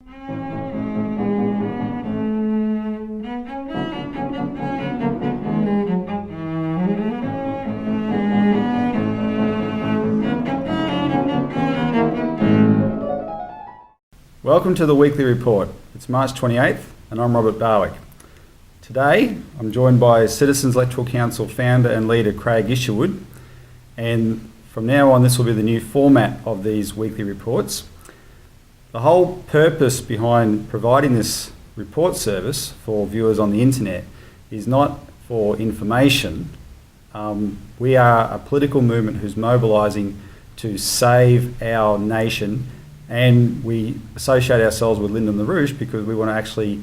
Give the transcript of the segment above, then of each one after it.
Welcome to the weekly report. It's March 28th and I'm Robert Barwick. Today I'm joined by Citizens Electoral Council founder and leader Craig Isherwood, and from now on this will be the new format of these weekly reports. The whole purpose behind providing this report service for viewers on the internet is not for information. We are a political movement who's mobilising to save our nation, and we associate ourselves with Lyndon LaRouche because we want to actually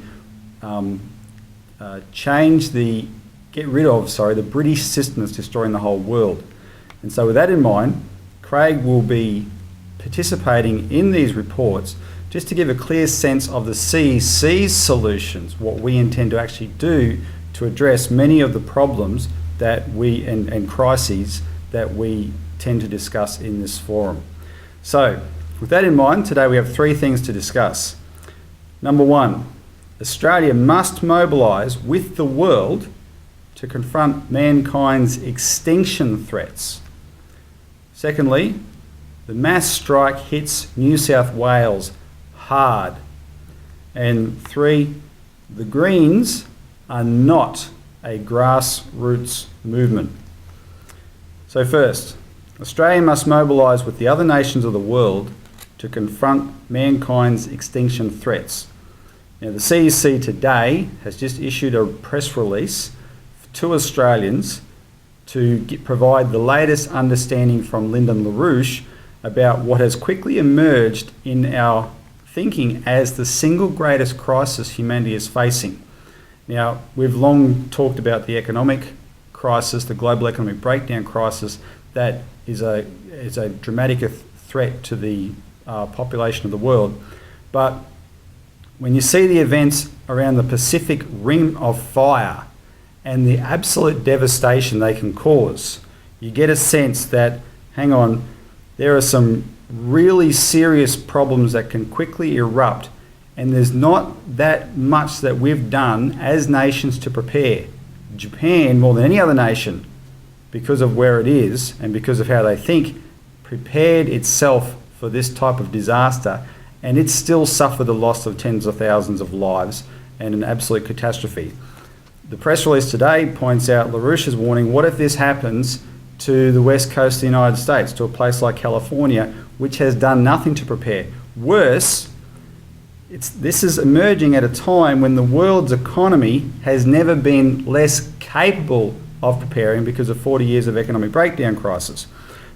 get rid of the British system that's destroying the whole world. And so with that in mind, Craig will be participating in these reports just to give a clear sense of the CEC's solutions, what we intend to actually do to address many of the problems that and crises that we tend to discuss in this forum. So with that in mind, today we have three things to discuss. Number one, Australia must mobilise with the world to confront mankind's extinction threats. Secondly, the mass strike hits New South Wales hard. And three, the Greens are not a grassroots movement. So first, Australia must mobilise with the other nations of the world to confront mankind's extinction threats. Now, the CEC today has just issued a press release to Australians to provide the latest understanding from Lyndon LaRouche about what has quickly emerged in our thinking as the single greatest crisis humanity is facing. Now, we've long talked about the economic crisis, the global economic breakdown crisis, that is a dramatic threat to the population of the world. But when you see the events around the Pacific Ring of Fire and the absolute devastation they can cause, you get a sense that, hang on, there are some really serious problems that can quickly erupt, and there's not that much that we've done as nations to prepare. Japan, more than any other nation, because of where it is and because of how they think, prepared itself for this type of disaster, and it still suffered the loss of tens of thousands of lives and an absolute catastrophe. The press release today points out LaRouche's warning, what if this happens to the west coast of the United States, to a place like California, which has done nothing to prepare? Worse, this is emerging at a time when the world's economy has never been less capable of preparing because of 40 years of economic breakdown crisis.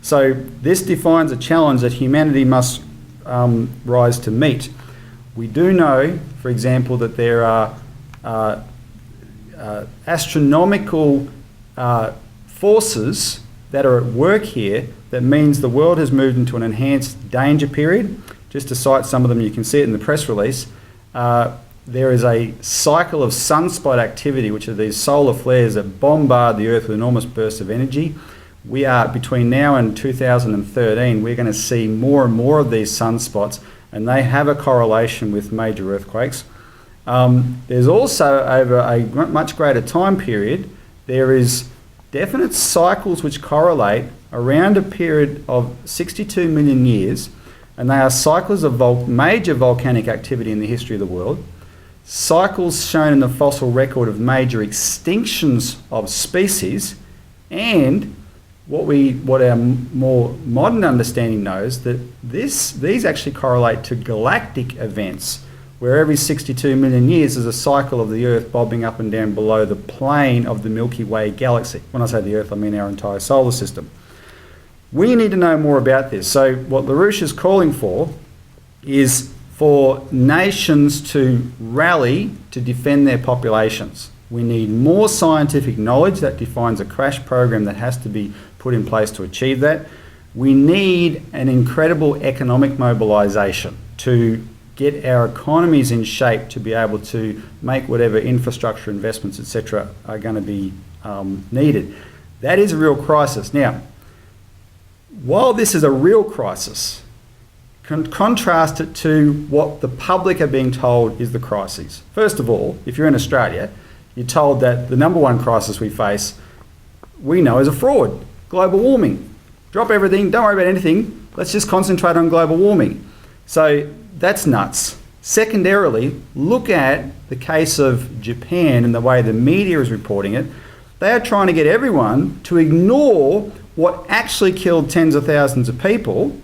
So this defines a challenge that humanity must rise to meet. We do know, for example, that there are astronomical forces that are at work here that means the world has moved into an enhanced danger period. Just to cite some of them, you can see it in the press release. There is a cycle of sunspot activity, which are these solar flares that bombard the Earth with enormous bursts of energy. We are, between now and 2013, we're going to see more and more of these sunspots, and they have a correlation with major earthquakes. There's also, over a much greater time period, there is definite cycles which correlate around a period of 62 million years, and they are cycles of major volcanic activity in the history of the world, cycles shown in the fossil record of major extinctions of species, and what our more modern understanding knows, that these actually correlate to galactic events, where every 62 million years is a cycle of the Earth bobbing up and down below the plane of the Milky Way galaxy. When I say the Earth, I mean our entire solar system. We need to know more about this. So what LaRouche is calling for is for nations to rally to defend their populations. We need more scientific knowledge that defines a crash program that has to be put in place to achieve that. We need an incredible economic mobilisation to get our economies in shape to be able to make whatever infrastructure investments, etc., are going to be needed. That is a real crisis. Now, while this is a real crisis, Contrast it to what the public are being told is the crisis. First of all, if you're in Australia, you're told that the number one crisis we face, we know is a fraud, global warming. Drop everything, don't worry about anything, let's just concentrate on global warming. So that's nuts. Secondarily, look at the case of Japan and the way the media is reporting it. They are trying to get everyone to ignore what actually killed tens of thousands of people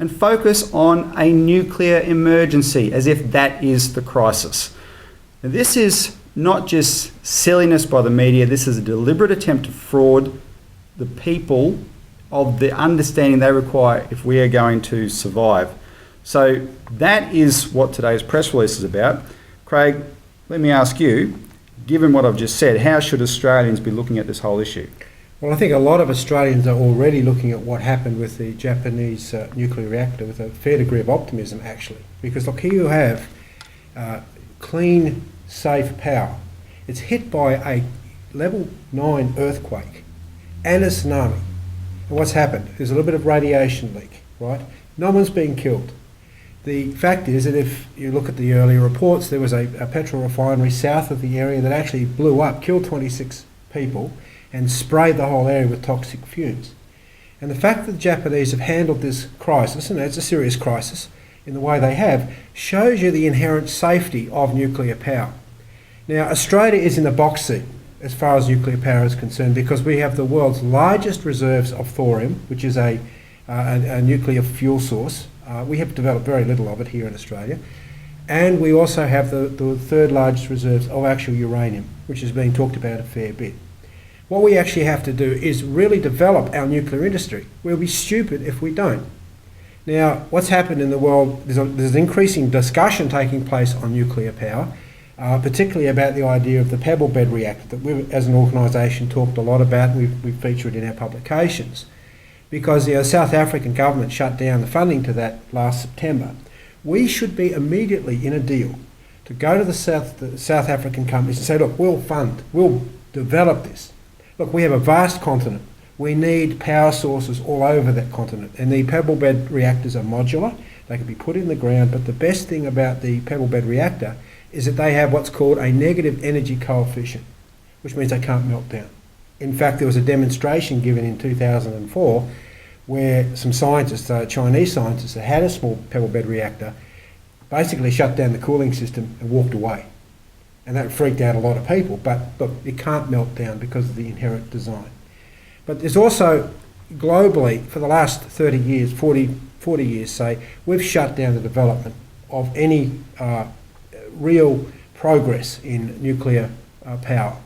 and focus on a nuclear emergency as if that is the crisis. Now, this is not just silliness by the media, this is a deliberate attempt to fraud the people of the understanding they require if we are going to survive. So that is what today's press release is about. Craig, let me ask you, given what I've just said, how should Australians be looking at this whole issue? Well, I think a lot of Australians are already looking at what happened with the Japanese nuclear reactor with a fair degree of optimism, actually. Because look, here you have clean, safe power. It's hit by a level 9 earthquake and a tsunami. And what's happened? There's a little bit of radiation leak, right? No one's being killed. The fact is that if you look at the earlier reports, there was a petrol refinery south of the area that actually blew up, killed 26 people, and sprayed the whole area with toxic fumes. And the fact that the Japanese have handled this crisis, and it's a serious crisis, in the way they have, shows you the inherent safety of nuclear power. Now, Australia is in the box seat as far as nuclear power is concerned because we have the world's largest reserves of thorium, which is a nuclear fuel source. We have developed very little of it here in Australia. And we also have the third largest reserves of actual uranium, which is being talked about a fair bit. What we actually have to do is really develop our nuclear industry. We'll be stupid if we don't. Now, what's happened in the world, there's increasing discussion taking place on nuclear power, particularly about the idea of the pebble bed reactor that we as an organisation talked a lot about and we've featured in our publications. Because the South African government shut down the funding to that last September. We should be immediately in a deal to go to the South African companies and say, look, we'll develop this. Look, we have a vast continent. We need power sources all over that continent. And the pebble bed reactors are modular. They can be put in the ground. But the best thing about the pebble bed reactor is that they have what's called a negative energy coefficient, which means they can't melt down. In fact, there was a demonstration given in 2004 where some scientists, Chinese scientists that had a small pebble bed reactor, basically shut down the cooling system and walked away. And that freaked out a lot of people. But look, it can't melt down because of the inherent design. But there's also, globally, for the last 30 years, 40 years, say, we've shut down the development of any real progress in nuclear power.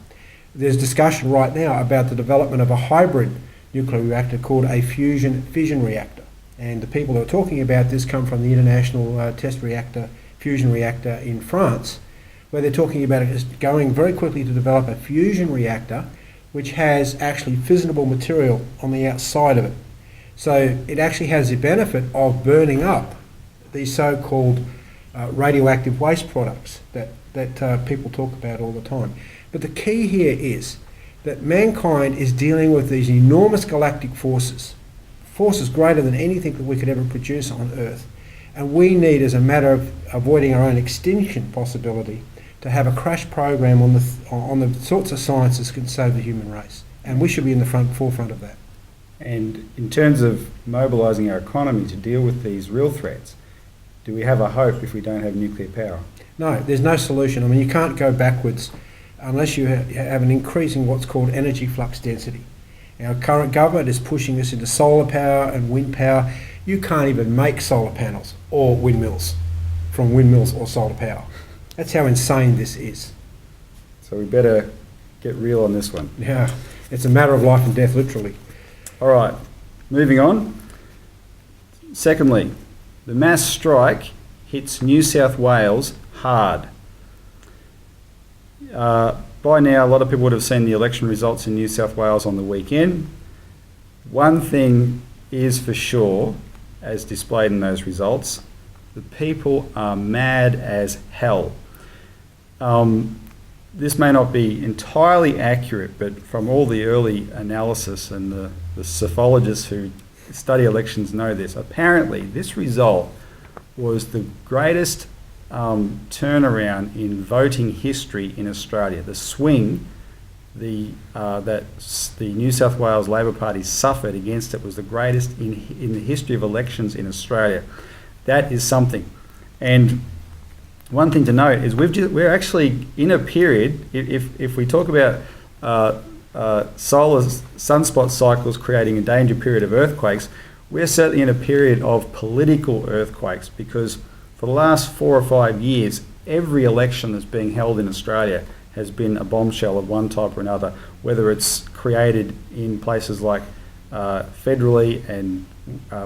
There's discussion right now about the development of a hybrid nuclear reactor called a fission reactor. And the people who are talking about this come from the International Test Reactor, Fusion Reactor in France, where they're talking about it as going very quickly to develop a fusion reactor which has actually fissionable material on the outside of it. So it actually has the benefit of burning up these so-called radioactive waste products that people talk about all the time. But the key here is that mankind is dealing with these enormous galactic forces greater than anything that we could ever produce on Earth. And we need, as a matter of avoiding our own extinction possibility, to have a crash program on the sorts of sciences that can save the human race. And we should be in the forefront of that. And in terms of mobilising our economy to deal with these real threats, do we have a hope if we don't have nuclear power? No, there's no solution. I mean, you can't go backwards unless you have an increase in what's called energy flux density. Our current government is pushing us into solar power and wind power. You can't even make solar panels or windmills from windmills or solar power. That's how insane this is. So we better get real on this one. Yeah, it's a matter of life and death, literally. All right, moving on. Secondly, the mass strike hits New South Wales hard. By now, a lot of people would have seen the election results in New South Wales on the weekend. One thing is for sure, as displayed in those results, the people are mad as hell. This may not be entirely accurate, but from all the early analysis and the psephologists who study elections know this, apparently this result was the greatest turnaround in voting history in Australia. The swing that the New South Wales Labor Party suffered against it was the greatest in the history of elections in Australia. That is something. And one thing to note is we're actually in a period, if we talk about solar sunspot cycles creating a danger period of earthquakes, we're certainly in a period of political earthquakes, because for the last 4 or 5 years, every election that's being held in Australia has been a bombshell of one type or another, whether it's created in places like federally and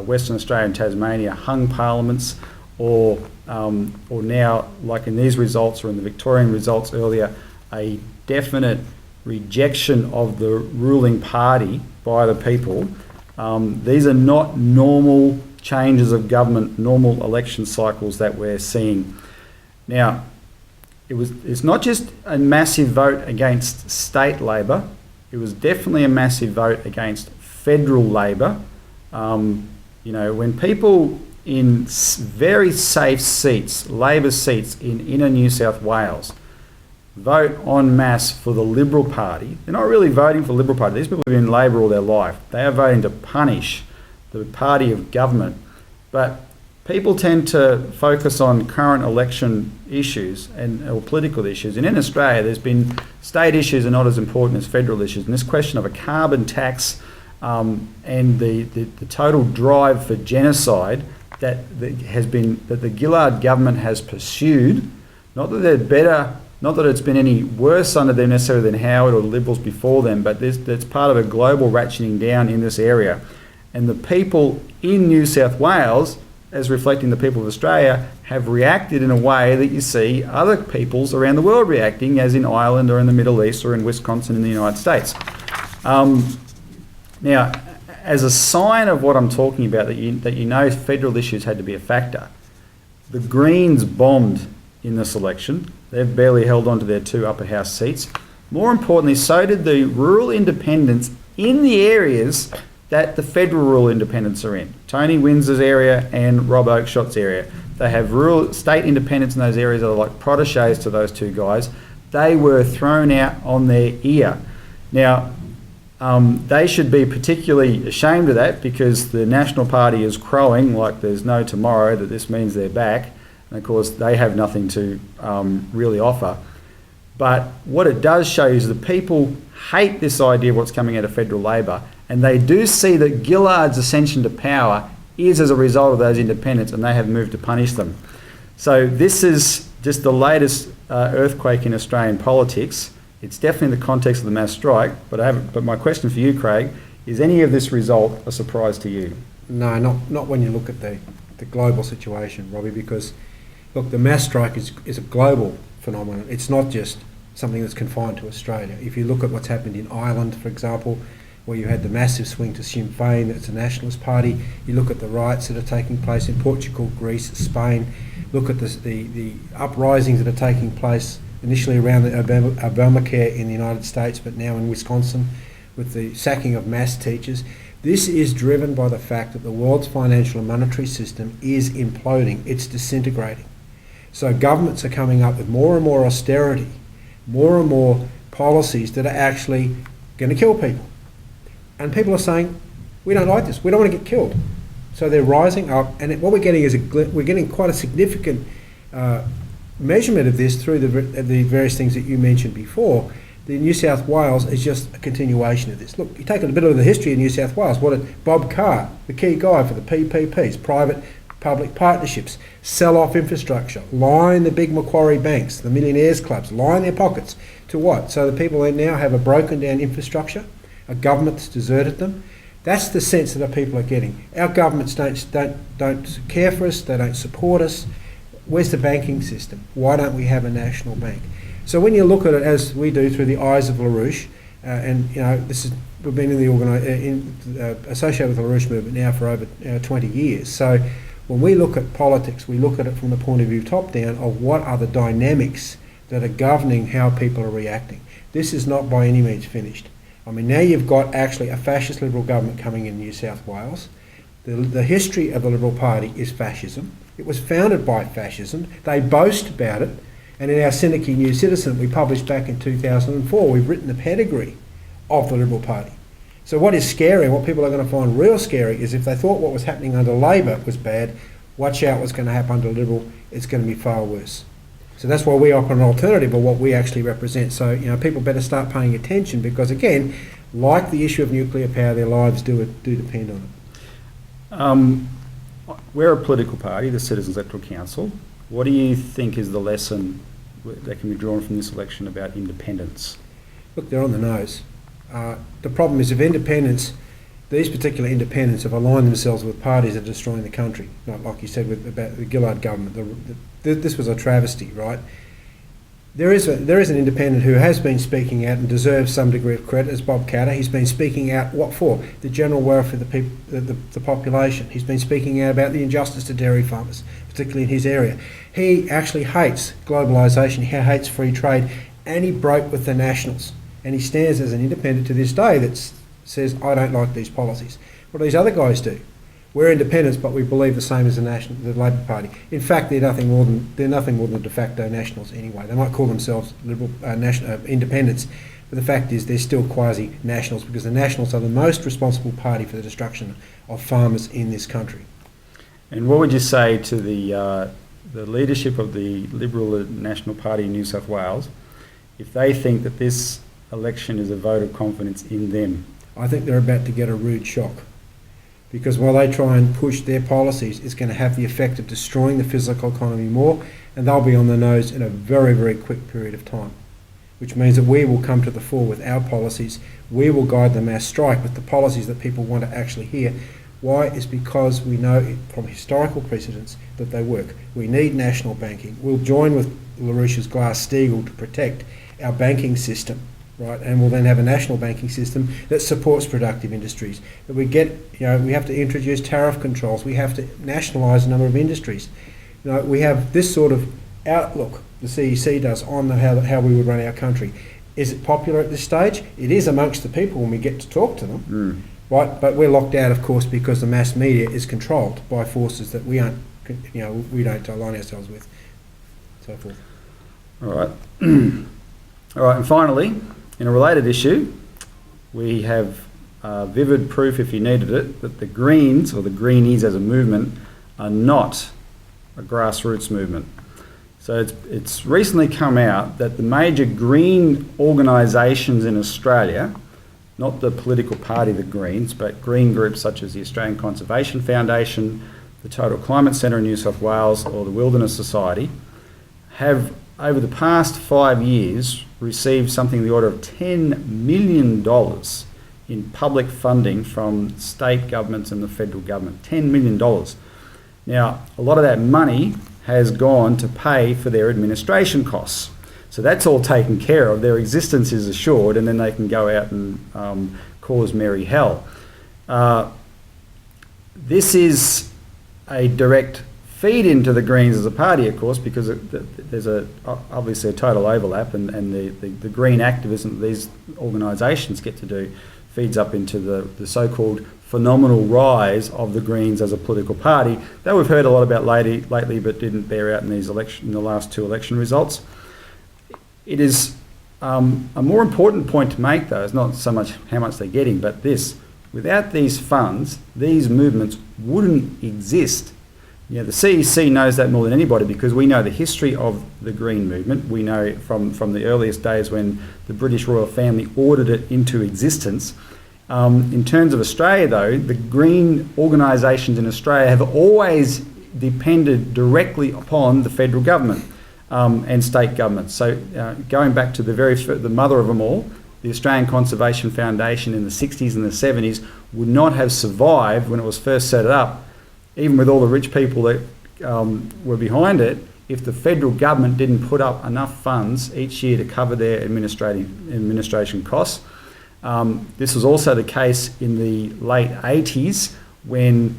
Western Australia and Tasmania, hung parliaments, or now, like in these results or in the Victorian results earlier, a definite rejection of the ruling party by the people. These are not normal changes of government, normal election cycles that we're seeing. Now, it's not just a massive vote against state Labor, it was definitely a massive vote against federal Labor. When people in very safe seats, Labor seats in inner New South Wales, vote en masse for the Liberal Party, they're not really voting for the Liberal Party. These people have been in Labor all their life. They are voting to punish the party of government. But people tend to focus on current election issues or political issues. And in Australia, there's been state issues are not as important as federal issues. And this question of a carbon tax and the total drive for genocide that the Gillard government has pursued, not that they're better, not that it's been any worse under them necessarily than Howard or the Liberals before them, but that's part of a global ratcheting down in this area. And the people in New South Wales, as reflecting the people of Australia, have reacted in a way that you see other peoples around the world reacting, as in Ireland or in the Middle East or in Wisconsin in the United States. Now, as a sign of what I'm talking about, that you know federal issues had to be a factor, the Greens bombed in this election. They've barely held on to their 2 upper house seats. More importantly, so did the rural independents in the areas that the federal rural independents are in. Tony Windsor's area and Rob Oakeshot's area. They have rural state independents in those areas that are like proteges to those 2 guys. They were thrown out on their ear. Now, they should be particularly ashamed of that, because the National Party is crowing like there's no tomorrow, that this means they're back. And of course, they have nothing to really offer. But what it does show is that people hate this idea of what's coming out of federal Labor, and they do see that Gillard's ascension to power is as a result of those independents, and they have moved to punish them. So this is just the latest earthquake in Australian politics. It's definitely in the context of the mass strike, but my question for you, Craig, is any of this result a surprise to you? No, not when you look at the global situation, Robbie, because, look, the mass strike is a global phenomenon. It's not just something that's confined to Australia. If you look at what's happened in Ireland, for example, where you had the massive swing to Sinn Féin, it's a nationalist party. You look at the riots that are taking place in Portugal, Greece, Spain. Look at the uprisings that are taking place initially around the Obamacare in the United States, but now in Wisconsin with the sacking of maths teachers. This is driven by the fact that the world's financial and monetary system is imploding. It's disintegrating. So governments are coming up with more and more austerity, more and more policies that are actually going to kill people. And people are saying, we don't like this, we don't want to get killed. So they're rising up, and what we're getting is we're getting quite a significant measurement of this through the various things that you mentioned before. The New South Wales is just a continuation of this. Look, you take a bit of the history of New South Wales. Bob Carr, the key guy for the PPPs, private-public partnerships, sell off infrastructure, line the big Macquarie banks, the millionaires clubs, line their pockets to what? So the people now have a broken down infrastructure, a government that's deserted them. That's the sense that the people are getting. Our governments don't care for us, they don't support us. Where's the banking system? Why don't we have a national bank? So when you look at it as we do through the eyes of LaRouche, and you know we've been in the associated with the LaRouche movement now for over 20 years. So when we look at politics, we look at it from the point of view top down of what are the dynamics that are governing how people are reacting. This is not by any means finished. I mean, now you've got actually a fascist Liberal government coming in New South Wales. The history of the Liberal Party is fascism. It was founded by fascism. They boast about it. And in our Cynic New Citizen we published back in 2004, we've written the pedigree of the Liberal Party. So what is scary, what people are going to find real scary, is if they thought what was happening under Labor was bad, watch out what's going to happen under Liberal, it's going to be far worse. So that's why we offer an alternative of what we actually represent. So, people better start paying attention because, again, like the issue of nuclear power, their lives do depend on it. We're a political party, the Citizens Electoral Council. What do you think is the lesson that can be drawn from this election about independence? Look, they're on the nose. The problem is if independents, these particular independents have aligned themselves with parties that are destroying the country, not like you said about the Gillard government. This was a travesty, right? There is an independent who has been speaking out and deserves some degree of credit, as Bob Catter. He's been speaking out, what for? The general welfare of the people, the population. He's been speaking out about the injustice to dairy farmers, particularly in his area. He actually hates globalisation, he hates free trade, and he broke with the Nationals. And he stands as an independent to this day that says, I don't like these policies. What do these other guys do? We're independents, but we believe the same as the Labor Party. In fact, they're nothing more than the de facto Nationals anyway. They might call themselves Liberal independents, but the fact is they're still quasi-Nationals because the Nationals are the most responsible party for the destruction of farmers in this country. And what would you say to the leadership of the Liberal National Party in New South Wales if they think that this election is a vote of confidence in them? I think they're about to get a rude shock. Because while they try and push their policies, it's going to have the effect of destroying the physical economy more, and they'll be on the nose in a very, very quick period of time. Which means that we will come to the fore with our policies. We will guide the mass strike with the policies that people want to actually hear. Why? Is because we know from historical precedents that they work. We need national banking. We'll join with LaRouche's Glass-Steagall to protect our banking system. Right, and we'll then have a national banking system that supports productive industries. But we have to introduce tariff controls. We have to nationalise a number of industries. We have this sort of outlook the CEC does on how we would run our country. Is it popular at this stage? It is amongst the people when we get to talk to them, right? But we're locked out, of course, because the mass media is controlled by forces that we don't align ourselves with. So forth. All right. All right, and finally, in a related issue, we have vivid proof, if you needed it, that the Greens, or the Greenies as a movement, are not a grassroots movement. So it's recently come out that the major green organisations in Australia, not the political party, the Greens, but green groups such as the Australian Conservation Foundation, the Total Climate Centre in New South Wales, or the Wilderness Society, have over the past 5 years received something in the order of $10 million in public funding from state governments and the federal government. $10 million. Now, a lot of that money has gone to pay for their administration costs. So that's all taken care of. Their existence is assured, and then they can go out and cause merry hell. This is a direct feed into the Greens as a party, of course, because there's obviously a total overlap, and the green activism that these organisations get to do feeds up into the so-called phenomenal rise of the Greens as a political party that we've heard a lot about lately, but didn't bear out in the last two election results. It is a more important point to make, though, is not so much how much they're getting, but this: without these funds, these movements wouldn't exist. The CEC knows that more than anybody, because we know the history of the Green movement. We know from the earliest days when the British royal family ordered it into existence. In terms of Australia, though, the green organisations in Australia have always depended directly upon the federal government and state governments. So going back to the mother of them all, the Australian Conservation Foundation in the 60s and the 70s would not have survived when it was first set up, even with all the rich people that were behind it, if the federal government didn't put up enough funds each year to cover their administration costs. This was also the case in the late 80s when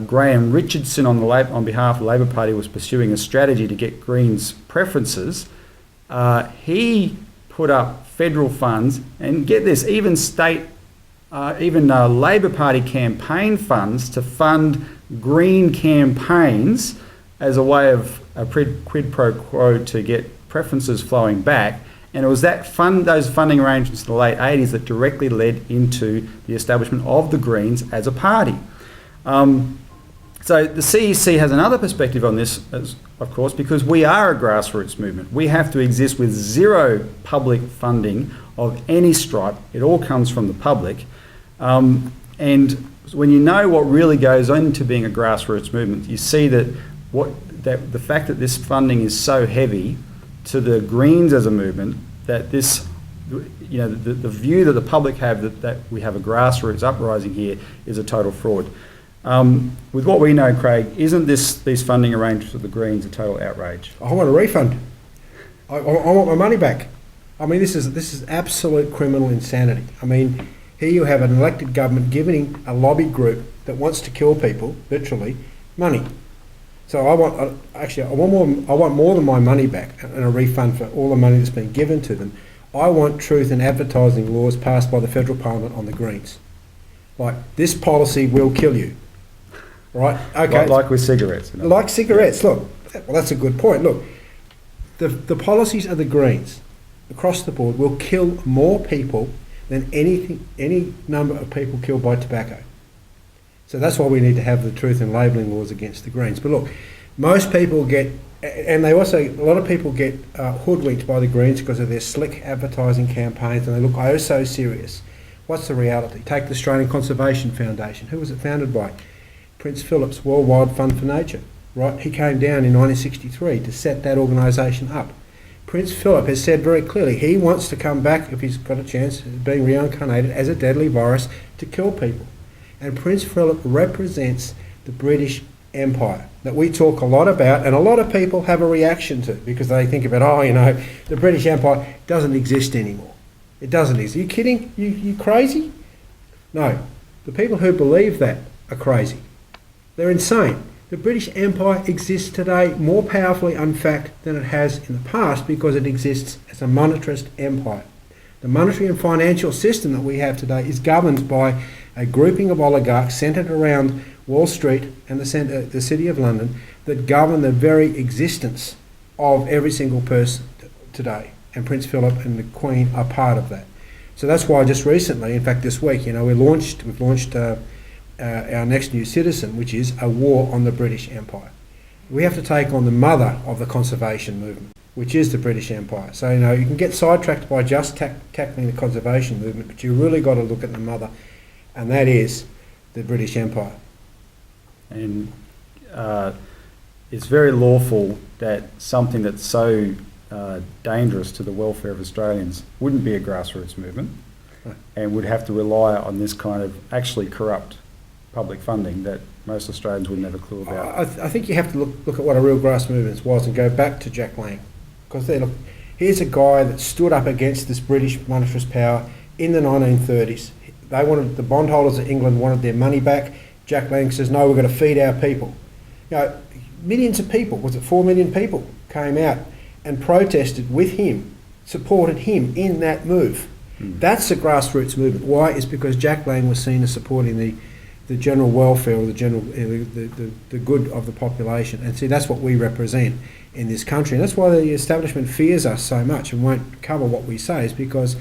Graham Richardson on behalf of the Labor Party was pursuing a strategy to get Greens preferences. He put up federal funds, and get this, even state even Labor Party campaign funds to fund green campaigns as a way of a quid pro quo to get preferences flowing back. And it was those funding arrangements in the late 80s that directly led into the establishment of the Greens as a party. So the CEC has another perspective on this, of course, because we are a grassroots movement. We have to exist with zero public funding of any stripe. It all comes from the public. And when you know what really goes into being a grassroots movement, you see that the fact that this funding is so heavy to the Greens as a movement, that this, the view that the public have that we have a grassroots uprising here is a total fraud. With what we know, Craig, isn't these funding arrangements of the Greens a total outrage? I want a refund. I want my money back. I mean, this is absolute criminal insanity. I mean, here you have an elected government giving a lobby group that wants to kill people, literally, money. So I want more than my money back and a refund for all the money that's been given to them. I want truth in advertising laws passed by the federal parliament on the Greens. Like, this policy will kill you. Right? Okay. Like with cigarettes. Like cigarettes. Look, well, that's a good point. Look, the policies of the Greens across the board will kill more people than any number of people killed by tobacco. So that's why we need to have the truth in labelling laws against the Greens. But look, most people get, and a lot of people get hoodwinked by the Greens because of their slick advertising campaigns, and they look oh so serious. What's the reality? Take the Australian Conservation Foundation. Who was it founded by? Prince Philip's Worldwide Fund for Nature, right? He came down in 1963 to set that organisation up. Prince Philip has said very clearly he wants to come back, if he's got a chance, being reincarnated as a deadly virus to kill people. And Prince Philip represents the British Empire that we talk a lot about, and a lot of people have a reaction to because they think about, the British Empire doesn't exist anymore. It doesn't exist. Are you kidding? You crazy? No. The people who believe that are crazy. They're insane. The British Empire exists today more powerfully, in fact, than it has in the past because it exists as a monetarist empire. The monetary and financial system that we have today is governed by a grouping of oligarchs centred around Wall Street and the City of London that govern the very existence of every single person today. And Prince Philip and the Queen are part of that. So that's why just recently, in fact this week, we've launched our next new citizen, which is a war on the British Empire. We have to take on the mother of the conservation movement, which is the British Empire. So, you can get sidetracked by just tackling the conservation movement, but you really got to look at the mother, and that is the British Empire. And it's very lawful that something that's so dangerous to the welfare of Australians wouldn't be a grassroots movement, right, and would have to rely on this kind of actually corrupt public funding that most Australians wouldn't have a clue about. I think you have to look at what a real grassroots movement was and go back to Jack Lang. Because here's a guy that stood up against this British monetarist power in the 1930s. The bondholders of England wanted their money back. Jack Lang says, no, we're going to feed our people. Millions of people, was it 4 million people, came out and protested with him, supported him in that move. That's a grassroots movement. Why? It's because Jack Lang was seen as supporting the general welfare or the good of the population. And see, that's what we represent in this country. And that's why the establishment fears us so much and won't cover what we say, is because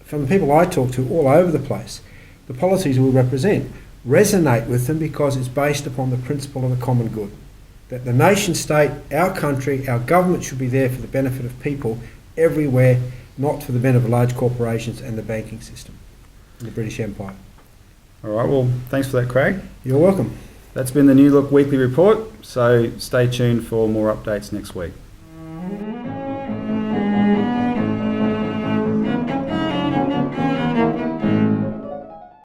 from the people I talk to all over the place, the policies we represent resonate with them because it's based upon the principle of the common good. That the nation state, our country, our government should be there for the benefit of people everywhere, not for the benefit of large corporations and the banking system in the British Empire. All right, well, thanks for that, Craig. You're welcome. That's been the New Look Weekly Report, so stay tuned for more updates next week.